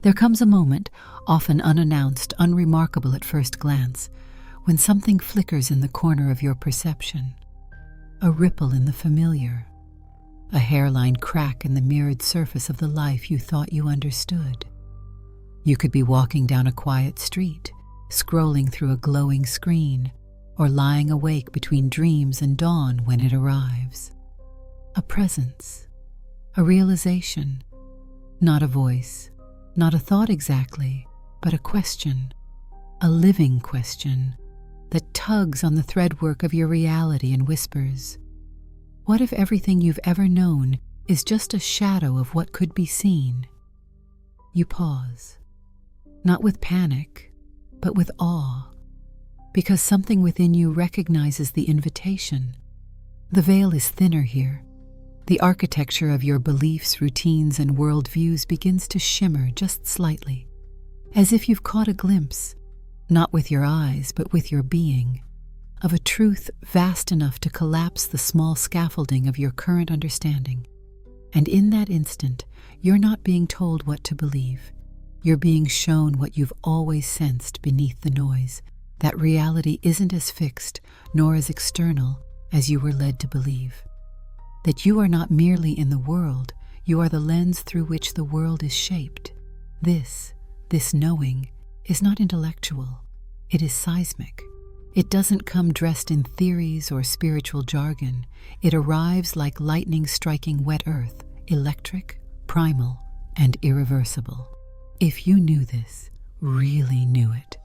There comes a moment, often unannounced, unremarkable at first glance, when something flickers in the corner of your perception. A ripple in the familiar, a hairline crack in the mirrored surface of the life you thought you understood. You could be walking down a quiet street, scrolling through a glowing screen, or lying awake between dreams and dawn when it arrives. A presence, a realization, not a voice, not a thought exactly, but a question, a living question that tugs on the threadwork of your reality and whispers, "What if everything you've ever known is just a shadow of what could be seen?" You pause, not with panic, but with awe, because something within you recognizes the invitation. The veil is thinner here. The architecture of your beliefs, routines, and worldviews begins to shimmer just slightly, as if you've caught a glimpse, not with your eyes, but with your being, of a truth vast enough to collapse the small scaffolding of your current understanding. And in that instant, you're not being told what to believe. You're being shown what you've always sensed beneath the noise, that reality isn't as fixed nor as external as you were led to believe. That you are not merely in the world, you are the lens through which the world is shaped. This knowing, is not intellectual, it is seismic. It doesn't come dressed in theories or spiritual jargon. It arrives like lightning striking wet earth, electric, primal, and irreversible. If you knew this, really knew it,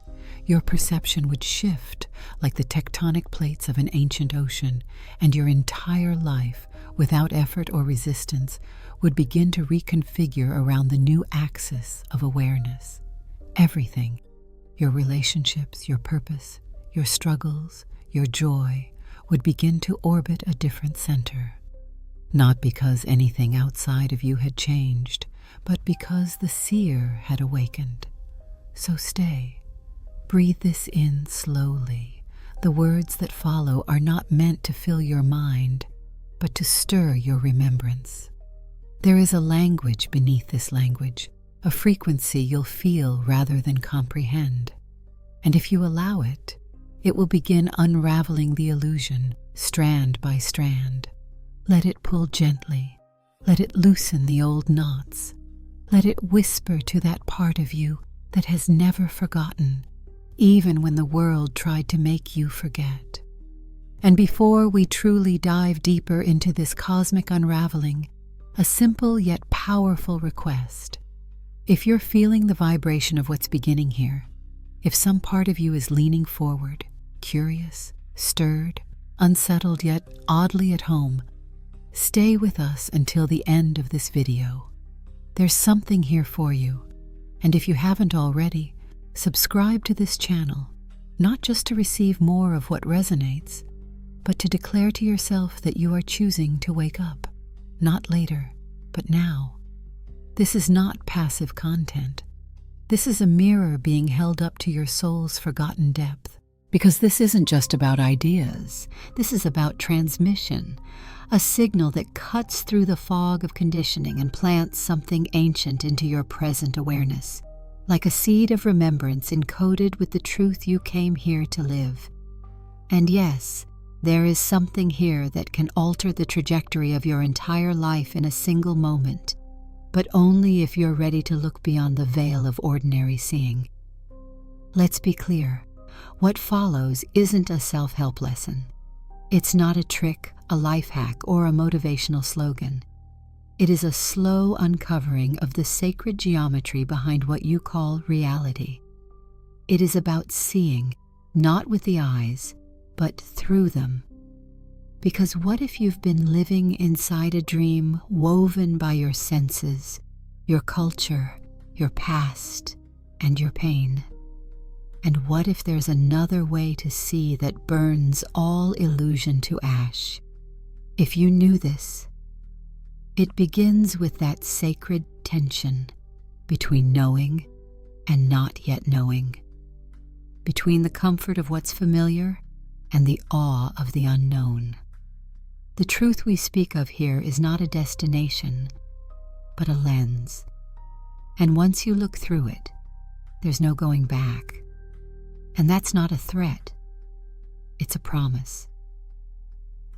your perception would shift like the tectonic plates of an ancient ocean, and your entire life, without effort or resistance, would begin to reconfigure around the new axis of awareness. Everything, your relationships, your purpose, your struggles, your joy, would begin to orbit a different center. Not because anything outside of you had changed, but because the seer had awakened. So stay. Breathe this in slowly. The words that follow are not meant to fill your mind, but to stir your remembrance. There is a language beneath this language, a frequency you'll feel rather than comprehend. And if you allow it, it will begin unraveling the illusion, strand by strand. Let it pull gently. Let it loosen the old knots. Let it whisper to that part of you that has never forgotten, even when the world tried to make you forget. And before we truly dive deeper into this cosmic unraveling, a simple yet powerful request. If you're feeling the vibration of what's beginning here, if some part of you is leaning forward, curious, stirred, unsettled yet oddly at home, stay with us until the end of this video. There's something here for you, and if you haven't already, subscribe to this channel, not just to receive more of what resonates, but to declare to yourself that you are choosing to wake up, not later, but now. This is not passive content. This is a mirror being held up to your soul's forgotten depth. Because this isn't just about ideas. This is about transmission, a signal that cuts through the fog of conditioning and plants something ancient into your present awareness, like a seed of remembrance encoded with the truth you came here to live. And yes, there is something here that can alter the trajectory of your entire life in a single moment, but only if you're ready to look beyond the veil of ordinary seeing. Let's be clear. What follows isn't a self-help lesson. It's not a trick, a life hack, or a motivational slogan. It is a slow uncovering of the sacred geometry behind what you call reality. It is about seeing, not with the eyes, but through them. Because what if you've been living inside a dream woven by your senses, your culture, your past, and your pain? And what if there's another way to see that burns all illusion to ash? If you knew this, it begins with that sacred tension between knowing and not yet knowing, between the comfort of what's familiar and the awe of the unknown. The truth we speak of here is not a destination, but a lens. And once you look through it, there's no going back. And that's not a threat. It's a promise.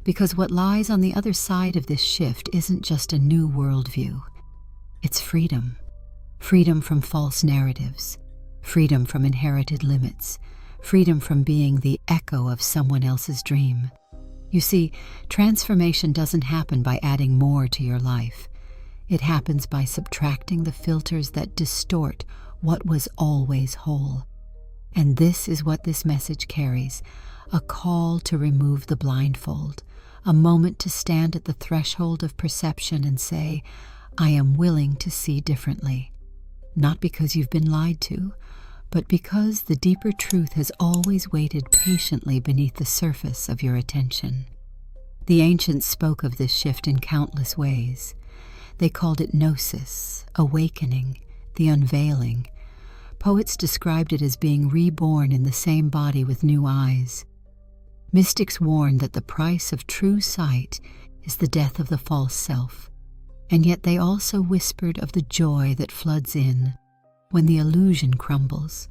Because what lies on the other side of this shift isn't just a new worldview. It's freedom. Freedom from false narratives. Freedom from inherited limits. Freedom from being the echo of someone else's dream. You see, transformation doesn't happen by adding more to your life. It happens by subtracting the filters that distort what was always whole. And this is what this message carries, a call to remove the blindfold, a moment to stand at the threshold of perception and say, I am willing to see differently. Not because you've been lied to, but because the deeper truth has always waited patiently beneath the surface of your attention. The ancients spoke of this shift in countless ways. They called it gnosis, awakening, the unveiling. Poets described it as being reborn in the same body with new eyes. Mystics warned that the price of true sight is the death of the false self, and yet they also whispered of the joy that floods in when the illusion crumbles.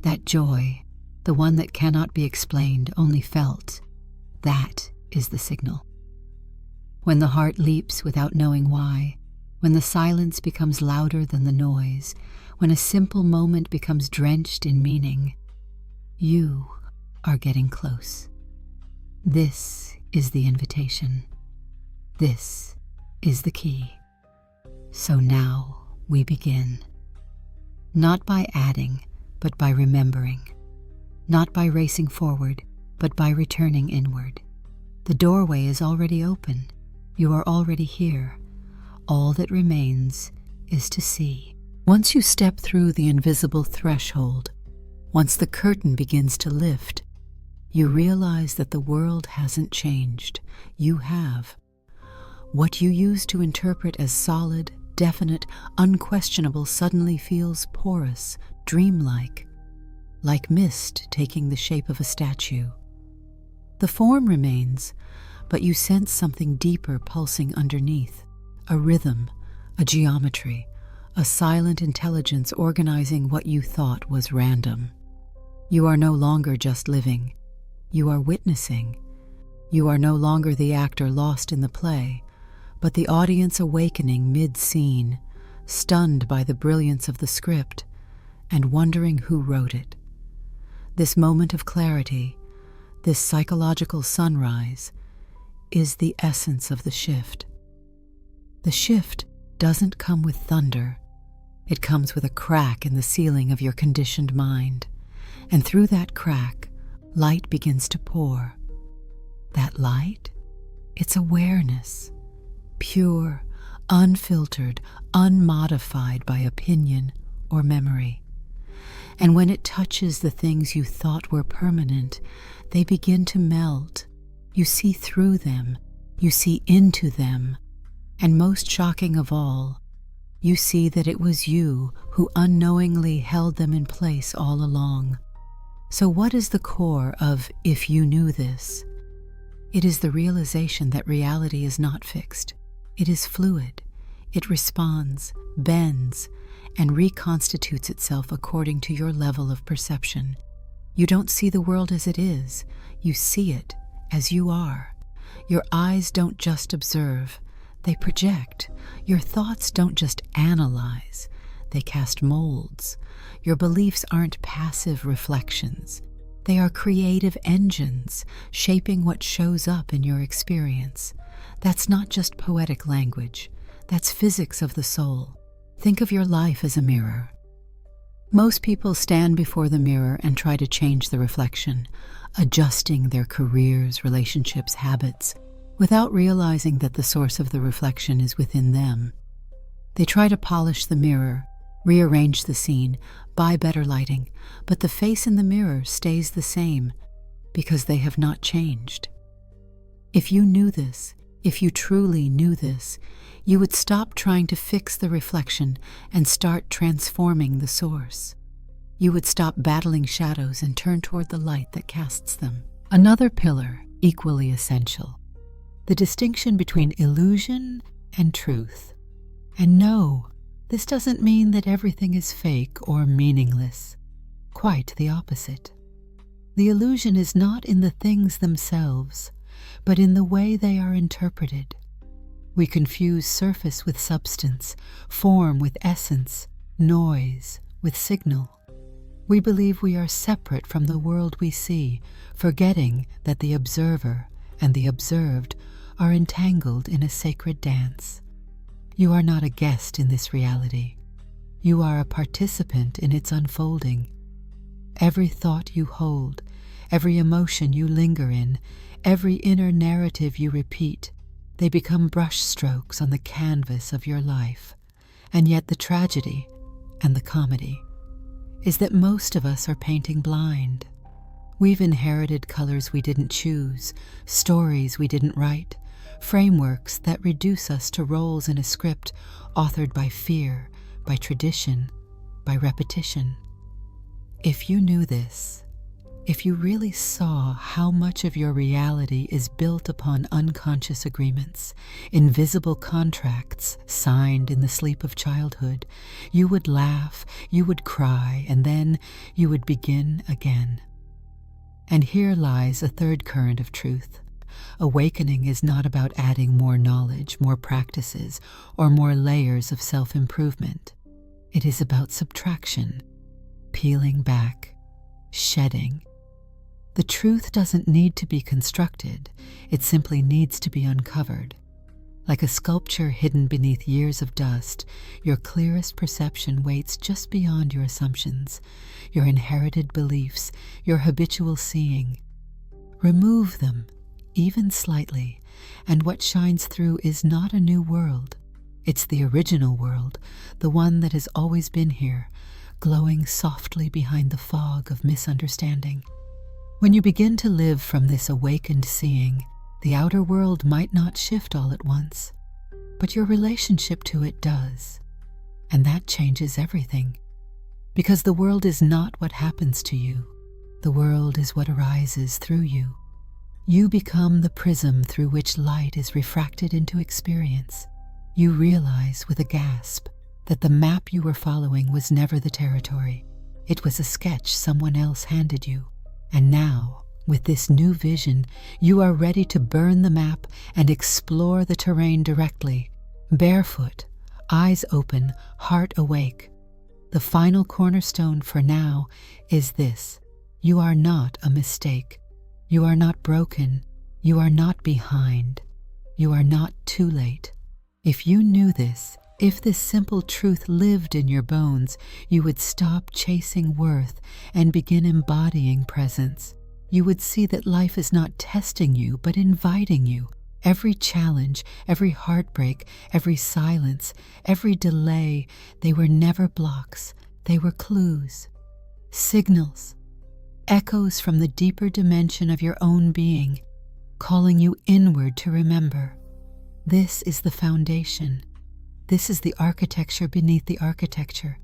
That joy, the one that cannot be explained, only felt, that is the signal. When the heart leaps without knowing why, when the silence becomes louder than the noise, when a simple moment becomes drenched in meaning, you are getting close. This is the invitation. This is the key. So now we begin. Not by adding, but by remembering. Not by racing forward, but by returning inward. The doorway is already open. You are already here. All that remains is to see. Once you step through the invisible threshold, once the curtain begins to lift, you realize that the world hasn't changed. You have. What you used to interpret as solid, definite, unquestionable suddenly feels porous, dreamlike, like mist taking the shape of a statue. The form remains, but you sense something deeper pulsing underneath, a rhythm, a geometry, a silent intelligence organizing what you thought was random. You are no longer just living. You are witnessing. You are no longer the actor lost in the play, but the audience awakening mid-scene, stunned by the brilliance of the script and wondering who wrote it. This moment of clarity, this psychological sunrise, is the essence of the shift. The shift doesn't come with thunder. It comes with a crack in the ceiling of your conditioned mind, and through that crack, light begins to pour. That light? It's awareness. Pure, unfiltered, unmodified by opinion or memory. And when it touches the things you thought were permanent, they begin to melt. You see through them, you see into them, and most shocking of all, you see that it was you who unknowingly held them in place all along. So what is the core of "if you knew this"? It is the realization that reality is not fixed. It is fluid. It responds, bends, and reconstitutes itself according to your level of perception. You don't see the world as it is. You see it as you are. Your eyes don't just observe. They project. Your thoughts don't just analyze. They cast molds. Your beliefs aren't passive reflections. They are creative engines, shaping what shows up in your experience. That's not just poetic language. That's physics of the soul. Think of your life as a mirror. Most people stand before the mirror and try to change the reflection, adjusting their careers, relationships, habits, without realizing that the source of the reflection is within them. They try to polish the mirror, rearrange the scene, buy better lighting, but the face in the mirror stays the same because they have not changed. If you knew this, if you truly knew this, you would stop trying to fix the reflection and start transforming the source. You would stop battling shadows and turn toward the light that casts them. Another pillar, equally essential, the distinction between illusion and truth. And no, This doesn't mean that everything is fake or meaningless. Quite the opposite. The illusion is not in the things themselves, but in the way they are interpreted. We confuse surface with substance, form with essence, noise with signal. We believe we are separate from the world we see, forgetting that the observer and the observed are entangled in a sacred dance. You are not a guest in this reality. You are a participant in its unfolding. Every thought you hold, every emotion you linger in, every inner narrative you repeat, they become brushstrokes on the canvas of your life. And yet the tragedy and the comedy is that most of us are painting blind. We've inherited colors we didn't choose, stories we didn't write, frameworks that reduce us to roles in a script authored by fear, by tradition, by repetition. If you knew this, if you really saw how much of your reality is built upon unconscious agreements, invisible contracts signed in the sleep of childhood, you would laugh, you would cry, and then you would begin again. And here lies a third current of truth. Awakening is not about adding more knowledge, more practices, or more layers of self-improvement. It is about subtraction, peeling back, shedding. The truth doesn't need to be constructed, it simply needs to be uncovered. Like a sculpture hidden beneath years of dust, your clearest perception waits just beyond your assumptions, your inherited beliefs, your habitual seeing. Remove them, even slightly, and what shines through is not a new world. It's the original world, the one that has always been here, glowing softly behind the fog of misunderstanding. When you begin to live from this awakened seeing, the outer world might not shift all at once, but your relationship to it does. And that changes everything. Because the world is not what happens to you. The world is what arises through you. You become the prism through which light is refracted into experience. You realize with a gasp that the map you were following was never the territory. It was a sketch someone else handed you. And now, with this new vision, you are ready to burn the map and explore the terrain directly, barefoot, eyes open, heart awake. The final cornerstone for now is this: you are not a mistake. You are not broken. You are not behind. You are not too late. If you knew this, if this simple truth lived in your bones, you would stop chasing worth and begin embodying presence. You would see that life is not testing you, but inviting you. Every challenge, every heartbreak, every silence, every delay, they were never blocks. They were clues, signals, echoes from the deeper dimension of your own being, calling you inward to remember. This is the foundation. This is the architecture beneath the architecture.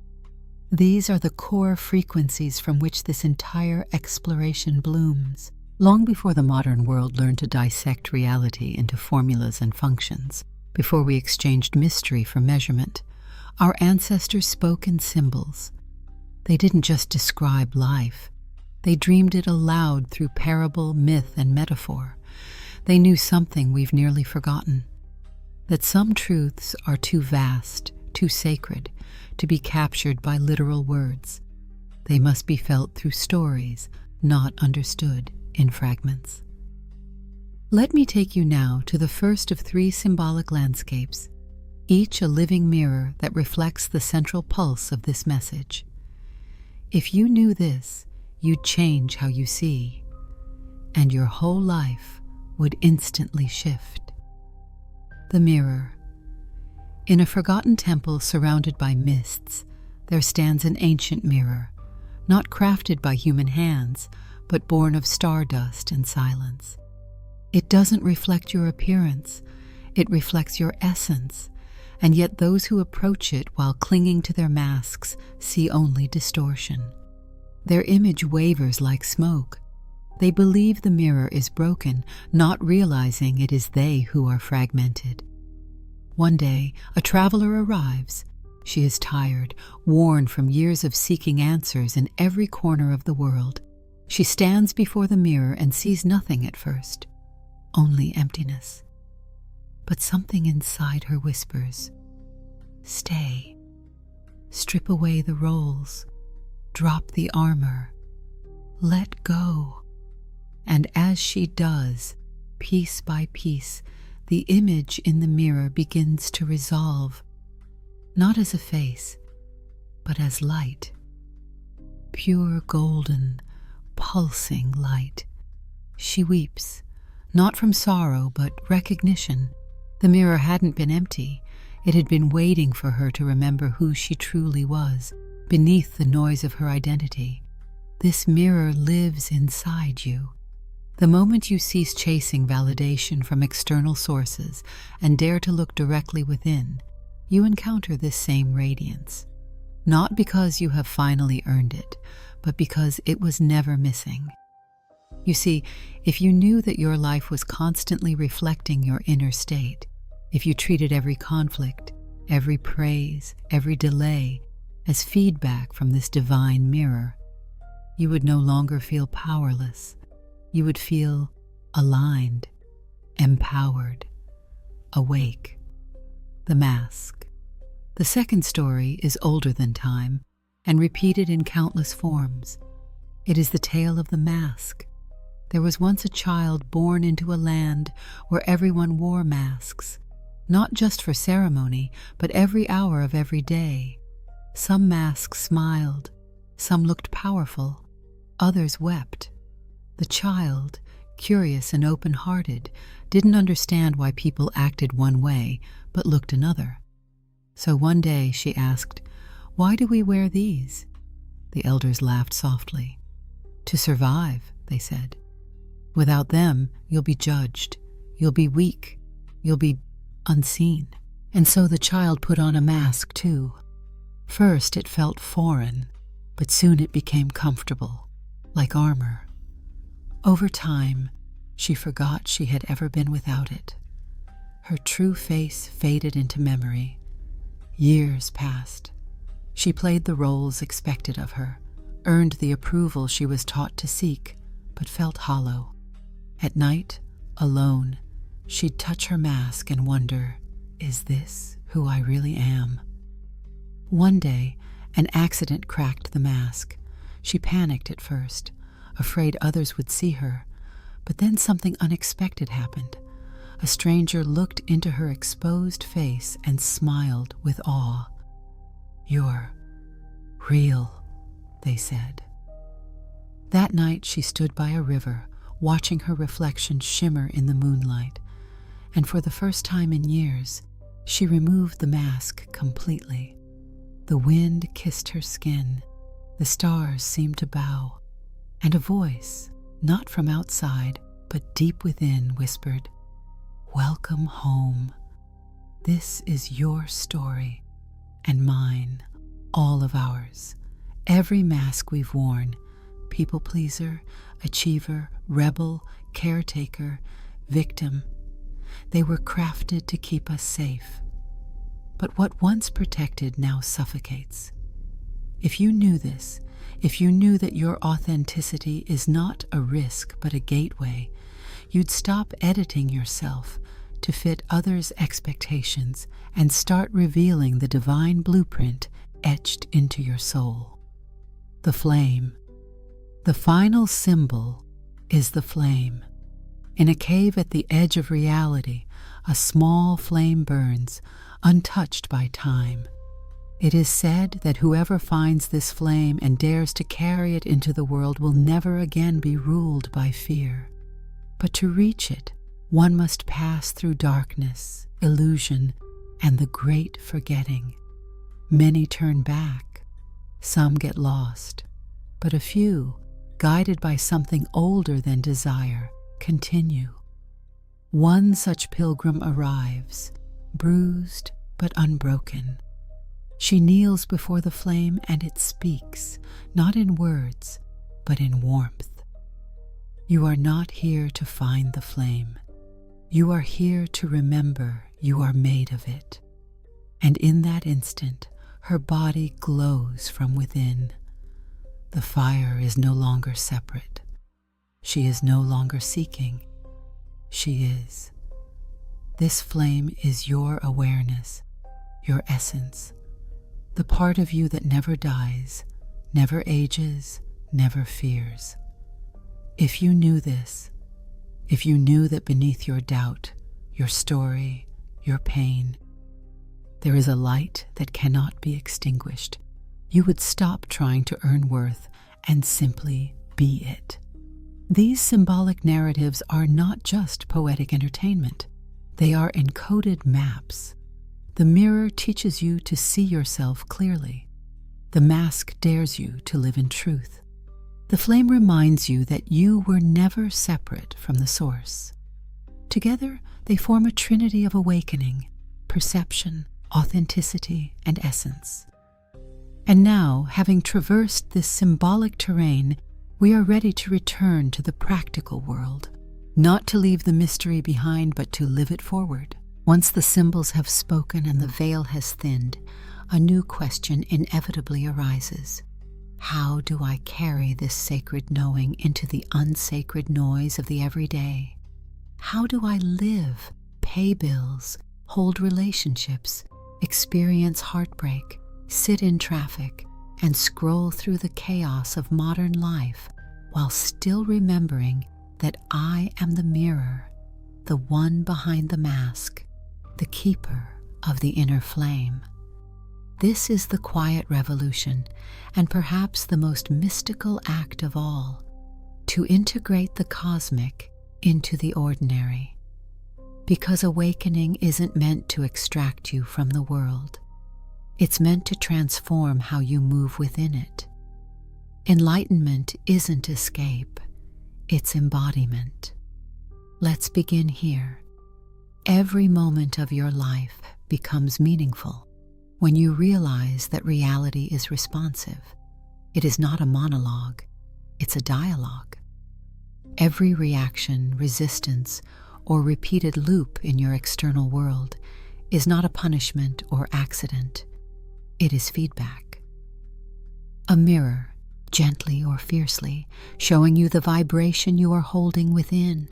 These are the core frequencies from which this entire exploration blooms. Long before the modern world learned to dissect reality into formulas and functions, before we exchanged mystery for measurement, our ancestors spoke in symbols. They didn't just describe life. They dreamed it aloud through parable, myth, and metaphor. They knew something we've nearly forgotten: that some truths are too vast, too sacred, to be captured by literal words. They must be felt through stories, not understood in fragments. Let me take you now to the first of 3 symbolic landscapes, each a living mirror that reflects the central pulse of this message. If you knew this, you'd change how you see, and your whole life would instantly shift. The mirror. In a forgotten temple surrounded by mists, there stands an ancient mirror, not crafted by human hands, but born of stardust and silence. It doesn't reflect your appearance, it reflects your essence, and yet those who approach it while clinging to their masks see only distortion. Their image wavers like smoke. They believe the mirror is broken, not realizing it is they who are fragmented. One day, a traveler arrives. She is tired, worn from years of seeking answers in every corner of the world. She stands before the mirror and sees nothing at first, only emptiness. But something inside her whispers, "Stay. Strip away the roles. Drop the armor. Let go." And as she does, piece by piece, the image in the mirror begins to resolve, not as a face, but as light. Pure golden, pulsing light. She weeps, not from sorrow, but recognition. The mirror hadn't been empty. It had been waiting for her to remember who she truly was, beneath the noise of her identity. This mirror lives inside you. The moment you cease chasing validation from external sources and dare to look directly within, you encounter this same radiance. Not because you have finally earned it, but because it was never missing. You see, if you knew that your life was constantly reflecting your inner state, if you treated every conflict, every praise, every delay as feedback from this divine mirror, you would no longer feel powerless. You would feel aligned, empowered, awake. The Mask. The second story is older than time and repeated in countless forms. It is the tale of the mask. There was once a child born into a land where everyone wore masks, not just for ceremony, but every hour of every day. Some masks smiled, some looked powerful, others wept. The child, curious and open-hearted, didn't understand why people acted one way but looked another. So one day she asked, "Why do we wear these?" The elders laughed softly. "To survive," they said. "Without them, you'll be judged. You'll be weak. You'll be unseen." And so the child put on a mask too. First it felt foreign, but soon it became comfortable, like armor. Over time, she forgot she had ever been without it. Her true face faded into memory. Years passed. She played the roles expected of her, earned the approval she was taught to seek, but felt hollow. At night, alone, she'd touch her mask and wonder, "Is this who I really am?" One day, an accident cracked the mask. She panicked at first, afraid others would see her, but then something unexpected happened. A stranger looked into her exposed face and smiled with awe. "You're real," they said. That night she stood by a river, watching her reflection shimmer in the moonlight, and for the first time in years, she removed the mask completely. The wind kissed her skin, the stars seemed to bow, and a voice, not from outside, but deep within, whispered, "Welcome home. This is your story, and mine, all of ours. Every mask we've worn, people-pleaser, achiever, rebel, caretaker, victim, they were crafted to keep us safe. But what once protected now suffocates. If you knew this, if you knew that your authenticity is not a risk but a gateway, you'd stop editing yourself to fit others' expectations and start revealing the divine blueprint etched into your soul. The flame. The final symbol is the flame. In a cave at the edge of reality, a small flame burns, untouched by time. It is said that whoever finds this flame and dares to carry it into the world will never again be ruled by fear. But to reach it, one must pass through darkness, illusion, and the great forgetting. Many turn back, some get lost, but a few, guided by something older than desire, continue. One such pilgrim arrives, bruised but unbroken. She kneels before the flame and it speaks, not in words, but in warmth. You are not here to find the flame. You are here to remember you are made of it. And in that instant, her body glows from within. The fire is no longer separate. She is no longer seeking. She is. This flame is your awareness, your essence, the part of you that never dies, never ages, never fears. If you knew this, if you knew that beneath your doubt, your story, your pain, there is a light that cannot be extinguished, you would stop trying to earn worth and simply be it. These symbolic narratives are not just poetic entertainment. They are encoded maps. The mirror teaches you to see yourself clearly. The mask dares you to live in truth. The flame reminds you that you were never separate from the source. Together, they form a trinity of awakening, perception, authenticity, and essence. And now, having traversed this symbolic terrain, we are ready to return to the practical world, not to leave the mystery behind, but to live it forward. Once the symbols have spoken and the veil has thinned, a new question inevitably arises. How do I carry this sacred knowing into the unsacred noise of the everyday? How do I live, pay bills, hold relationships, experience heartbreak, sit in traffic, and scroll through the chaos of modern life while still remembering that I am the mirror, the one behind the mask, the keeper of the inner flame? This is the quiet revolution, and perhaps the most mystical act of all, to integrate the cosmic into the ordinary. Because awakening isn't meant to extract you from the world. It's meant to transform how you move within it. Enlightenment isn't escape, it's embodiment. Let's begin here. Every moment of your life becomes meaningful when you realize that reality is responsive. It is not a monologue, it's a dialogue. Every reaction, resistance, or repeated loop in your external world is not a punishment or accident. It is feedback. A mirror, gently or fiercely, showing you the vibration you are holding within.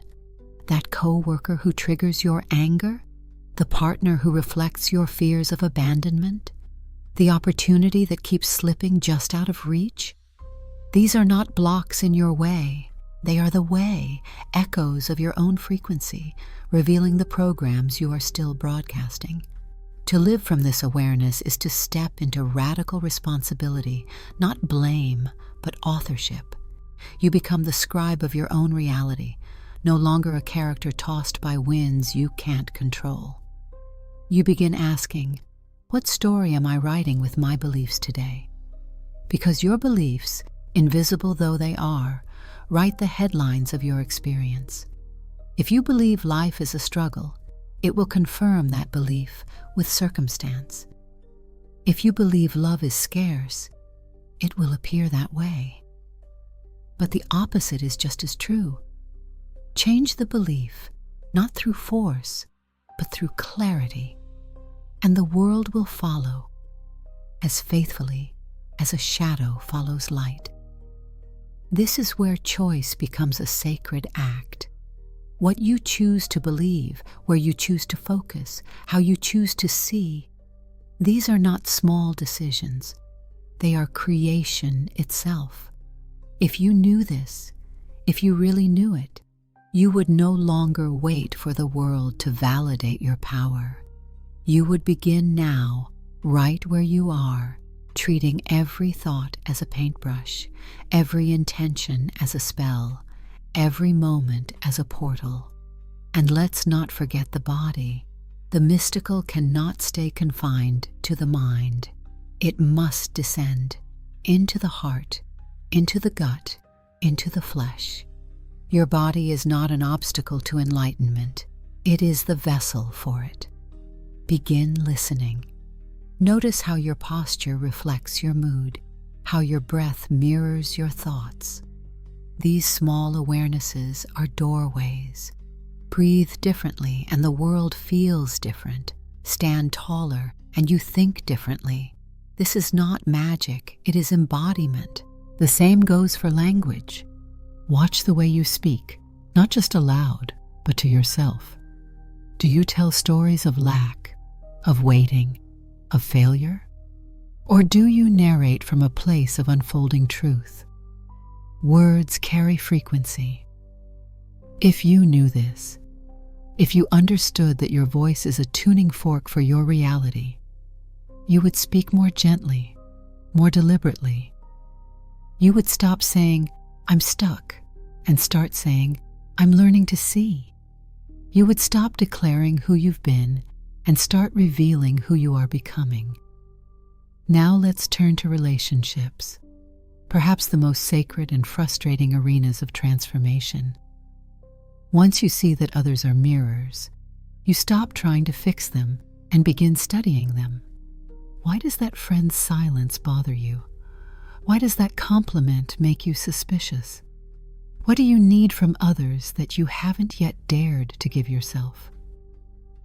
That coworker who triggers your anger, the partner who reflects your fears of abandonment, the opportunity that keeps slipping just out of reach. These are not blocks in your way. They are the way, echoes of your own frequency, revealing the programs you are still broadcasting. To live from this awareness is to step into radical responsibility, not blame, but authorship. You become the scribe of your own reality, no longer a character tossed by winds you can't control. You begin asking, what story am I writing with my beliefs today? Because your beliefs, invisible though they are, write the headlines of your experience. If you believe life is a struggle, it will confirm that belief with circumstance. If you believe love is scarce, it will appear that way. But the opposite is just as true. Change the belief, not through force, but through clarity, and the world will follow as faithfully as a shadow follows light. This is where choice becomes a sacred act. What you choose to believe, where you choose to focus, how you choose to see, these are not small decisions. They are creation itself. If you knew this, if you really knew it, you would no longer wait for the world to validate your power. You would begin now, right where you are, treating every thought as a paintbrush, every intention as a spell, every moment as a portal. And let's not forget the body. The mystical cannot stay confined to the mind. It must descend into the heart, into the gut, into the flesh. Your body is not an obstacle to enlightenment. It is the vessel for it. Begin listening. Notice how your posture reflects your mood, how your breath mirrors your thoughts. These small awarenesses are doorways. Breathe differently and the world feels different. Stand taller and you think differently. This is not magic, it is embodiment. The same goes for language. Watch the way you speak, not just aloud, but to yourself. Do you tell stories of lack, of waiting, of failure? Or do you narrate from a place of unfolding truth? Words carry frequency. If you knew this, if you understood that your voice is a tuning fork for your reality, you would speak more gently, more deliberately. You would stop saying, "I'm stuck," and start saying, "I'm learning to see." You would stop declaring who you've been and start revealing who you are becoming. Now let's turn to relationships, perhaps the most sacred and frustrating arenas of transformation. Once you see that others are mirrors, you stop trying to fix them and begin studying them. Why does that friend's silence bother you? Why does that compliment make you suspicious? What do you need from others that you haven't yet dared to give yourself?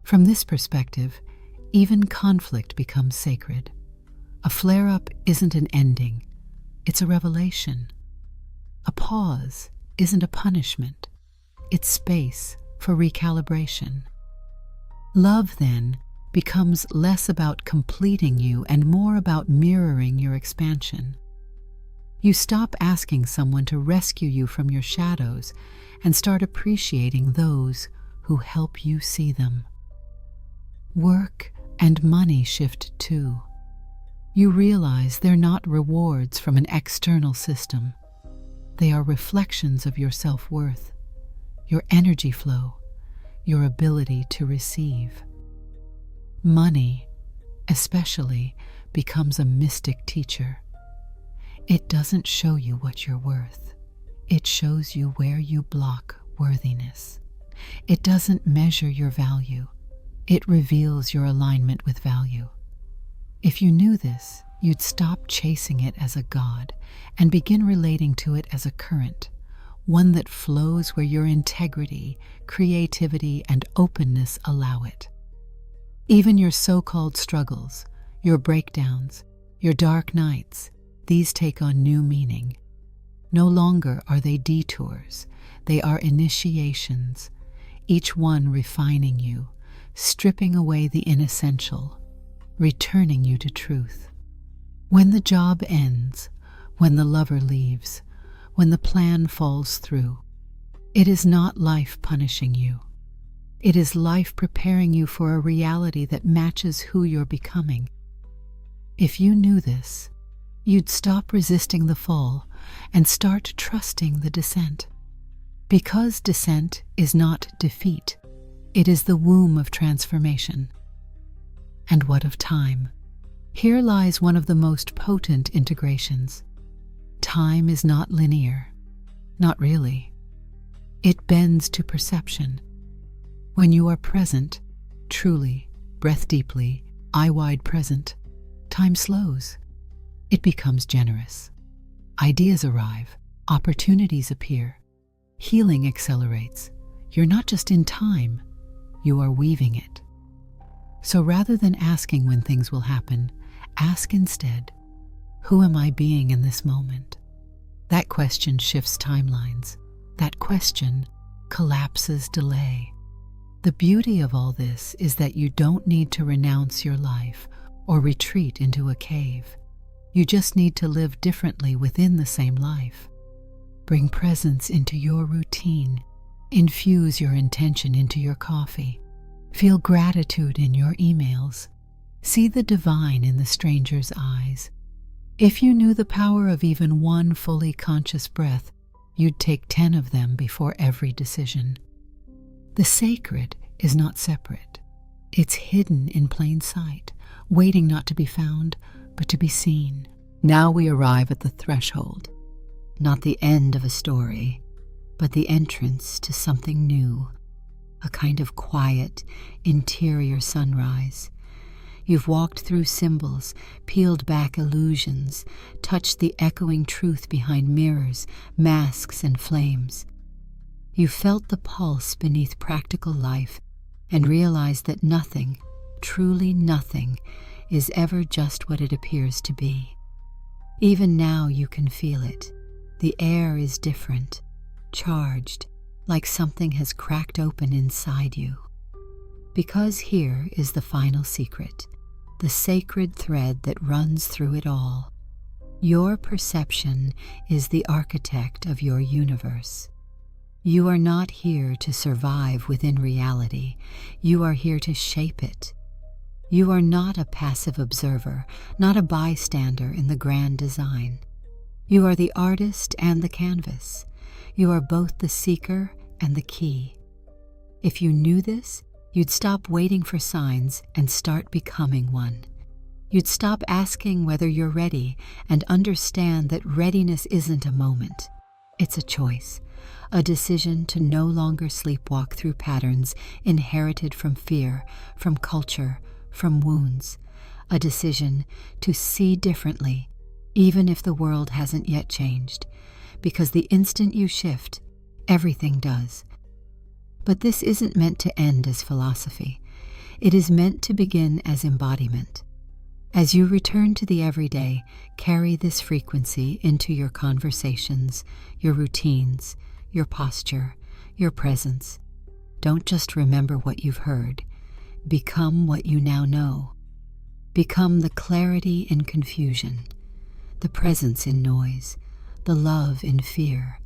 From this perspective, even conflict becomes sacred. A flare-up isn't an ending, it's a revelation. A pause isn't a punishment, it's space for recalibration. Love, then, becomes less about completing you and more about mirroring your expansion. You stop asking someone to rescue you from your shadows and start appreciating those who help you see them. Work and money shift too. You realize they're not rewards from an external system. They are reflections of your self-worth, your energy flow, your ability to receive. Money, especially, becomes a mystic teacher. It doesn't show you what you're worth. It shows you where you block worthiness. It doesn't measure your value. It reveals your alignment with value. If you knew this, you'd stop chasing it as a god and begin relating to it as a current, one that flows where your integrity, creativity, and openness allow it. Even your so-called struggles, your breakdowns, your dark nights, these take on new meaning. No longer are they detours, they are initiations, each one refining you, stripping away the inessential, returning you to truth. When the job ends, when the lover leaves, when the plan falls through, it is not life punishing you. It is life preparing you for a reality that matches who you're becoming. If you knew this, you'd stop resisting the fall and start trusting the descent. Because descent is not defeat, it is the womb of transformation. And what of time? Here lies one of the most potent integrations. Time is not linear. Not really. It bends to perception. When you are present, truly, breath deeply, eye-wide present, time slows. It becomes generous. Ideas arrive, opportunities appear, healing accelerates. You're not just in time, you are weaving it. So rather than asking when things will happen, ask instead, who am I being in this moment? That question shifts timelines. That question collapses delay. The beauty of all this is that you don't need to renounce your life or retreat into a cave. You just need to live differently within the same life. Bring presence into your routine. Infuse your intention into your coffee. Feel gratitude in your emails. See the divine in the stranger's eyes. If you knew the power of even one fully conscious breath, you'd take 10 of them before every decision. The sacred is not separate. It's hidden in plain sight, waiting not to be found, but to be seen. Now we arrive at the threshold, not the end of a story, but the entrance to something new, a kind of quiet, interior sunrise. You've walked through symbols, peeled back illusions, touched the echoing truth behind mirrors, masks, and flames. You felt the pulse beneath practical life and realized that nothing, truly nothing, is ever just what it appears to be. Even now you can feel it. The air is different, charged, like something has cracked open inside you. Because here is the final secret, the sacred thread that runs through it all. Your perception is the architect of your universe. You are not here to survive within reality. You are here to shape it. You are not a passive observer, not a bystander in the grand design. You are the artist and the canvas. You are both the seeker and the key. If you knew this, you'd stop waiting for signs and start becoming one. You'd stop asking whether you're ready and understand that readiness isn't a moment. It's a choice, a decision to no longer sleepwalk through patterns inherited from fear, from culture, from wounds. A decision to see differently, even if the world hasn't yet changed, because the instant you shift, everything does. But this isn't meant to end as philosophy. It is meant to begin as embodiment. As you return to the everyday, carry this frequency into your conversations, your routines, your posture, your presence. Don't just remember what you've heard. Become what you now know. Become the clarity in confusion, the presence in noise, the love in fear.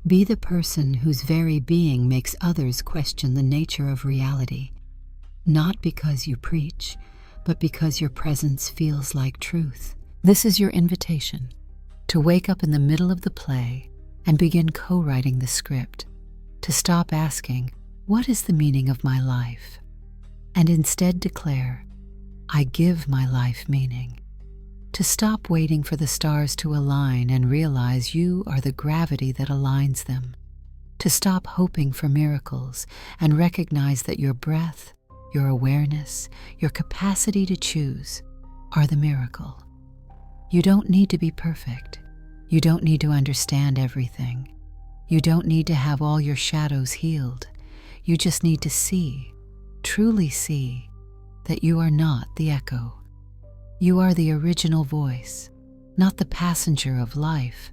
Be the person whose very being makes others question the nature of reality, not because you preach, but because your presence feels like truth. This is your invitation, to wake up in the middle of the play and begin co-writing the script, to stop asking, "What is the meaning of my life?" and instead declare, "I give my life meaning." To stop waiting for the stars to align and realize you are the gravity that aligns them. To stop hoping for miracles and recognize that your breath, your awareness, your capacity to choose are the miracle. You don't need to be perfect. You don't need to understand everything. You don't need to have all your shadows healed. You just need to see, truly see, that you are not the echo. You are the original voice, not the passenger of life,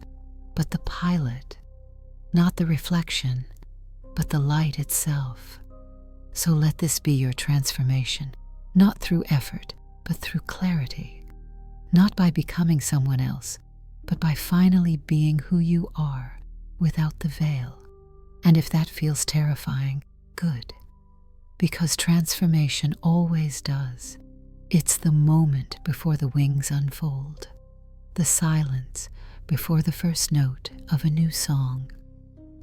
but the pilot, not the reflection, but the light itself. So let this be your transformation, not through effort, but through clarity, not by becoming someone else, but by finally being who you are without the veil. And if that feels terrifying, good, because transformation always does. It's the moment before the wings unfold, the silence before the first note of a new song.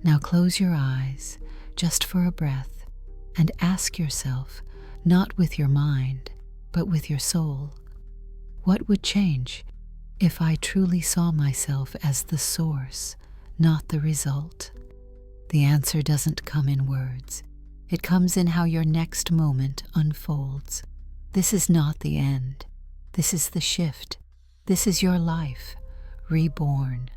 Now close your eyes, just for a breath, and ask yourself, not with your mind, but with your soul, what would change if I truly saw myself as the source, not the result? The answer doesn't come in words. It comes in how your next moment unfolds. This is not the end. This is the shift. This is your life, reborn,